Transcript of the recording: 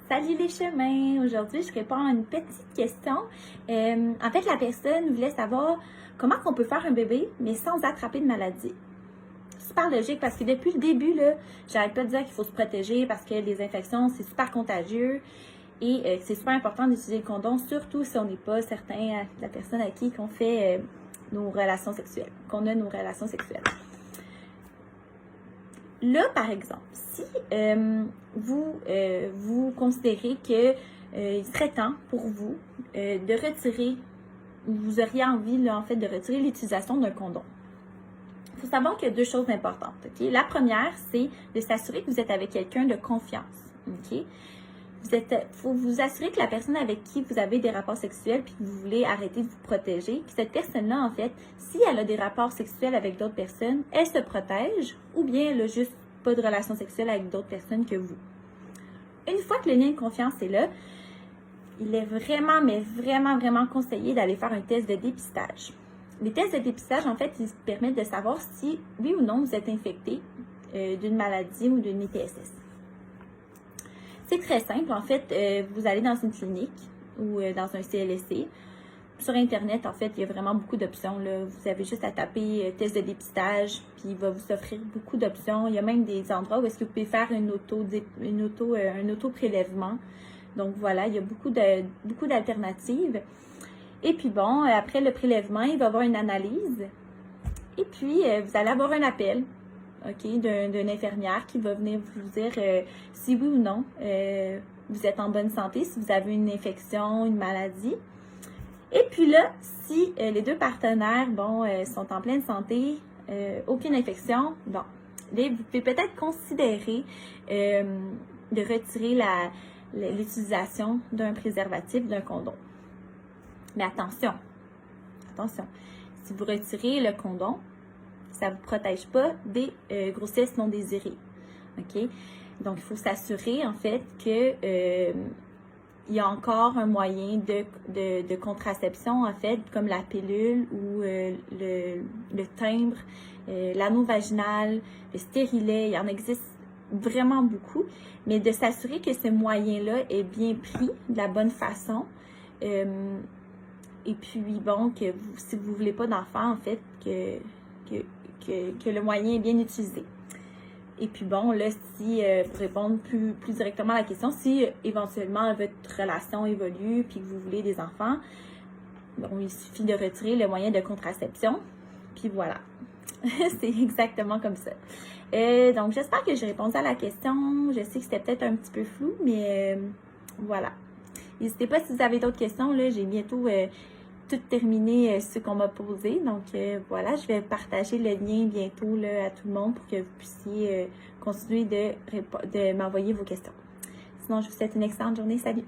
Salut les chemins! Aujourd'hui, je réponds à une petite question. En fait, la personne voulait savoir comment on peut faire un bébé, mais sans attraper de maladie. Super logique parce que depuis le début, là, j'arrête pas de dire qu'il faut se protéger parce que les infections, c'est super contagieux et que c'est super important d'utiliser le condom, surtout si on n'est pas certain de la personne à qui qu'on fait nos relations sexuelles, qu'on a nos relations sexuelles. Là, par exemple, si vous considérez que il serait temps pour vous de retirer, ou vous auriez envie là, en fait de retirer l'utilisation d'un condom. Il faut savoir qu'il y a deux choses importantes. Okay? La première, c'est de s'assurer que vous êtes avec quelqu'un de confiance. Okay? Faut vous assurer que la personne avec qui vous avez des rapports sexuels puis que vous voulez arrêter de vous protéger, que cette personne-là, en fait, si elle a des rapports sexuels avec d'autres personnes, elle se protège ou bien elle n'a juste pas de relation sexuelle avec d'autres personnes que vous. Une fois que le lien de confiance est là, il est vraiment, mais vraiment, vraiment conseillé d'aller faire un test de dépistage. Les tests de dépistage, en fait, ils permettent de savoir si, oui ou non, vous êtes infecté d'une maladie ou d'une ITSS. C'est très simple. En fait, vous allez dans une clinique ou dans un CLSC. Sur Internet, en fait, il y a vraiment beaucoup d'options. Vous avez juste à taper test de dépistage, puis il va vous offrir beaucoup d'options. Il y a même des endroits où est-ce que vous pouvez faire un auto-prélèvement. Donc voilà, il y a beaucoup d'alternatives. Et puis bon, après le prélèvement, il va y avoir une analyse. Et puis, vous allez avoir un appel. OK, d'une infirmière qui va venir vous dire si oui ou non vous êtes en bonne santé, si vous avez une infection, une maladie. Et puis là, si les deux partenaires sont en pleine santé, aucune infection, bon, là, vous pouvez peut-être considérer de retirer l'utilisation d'un préservatif, d'un condom. Mais attention, si vous retirez le condom, ça ne vous protège pas des grossesses non désirées. OK? Donc, il faut s'assurer, en fait, que il y a encore un moyen de contraception, en fait, comme la pilule ou le timbre, l'anneau vaginal, le stérilet. Il y en existe vraiment beaucoup. Mais de s'assurer que ce moyen-là est bien pris de la bonne façon. Et puis, bon, que si vous ne voulez pas d'enfant, en fait, que le moyen est bien utilisé. Et puis bon, là, si, pour répondre plus directement à la question, si éventuellement votre relation évolue puis que vous voulez des enfants, bon, il suffit de retirer le moyen de contraception. Puis voilà. C'est exactement comme ça. Donc, j'espère que j'ai répondu à la question. Je sais que c'était peut-être un petit peu flou, mais voilà. N'hésitez pas si vous avez d'autres questions. Là, j'ai bientôt tout terminé ce qu'on m'a posé. Donc voilà, je vais partager le lien bientôt là, à tout le monde pour que vous puissiez continuer de m'envoyer vos questions. Sinon, je vous souhaite une excellente journée. Salut!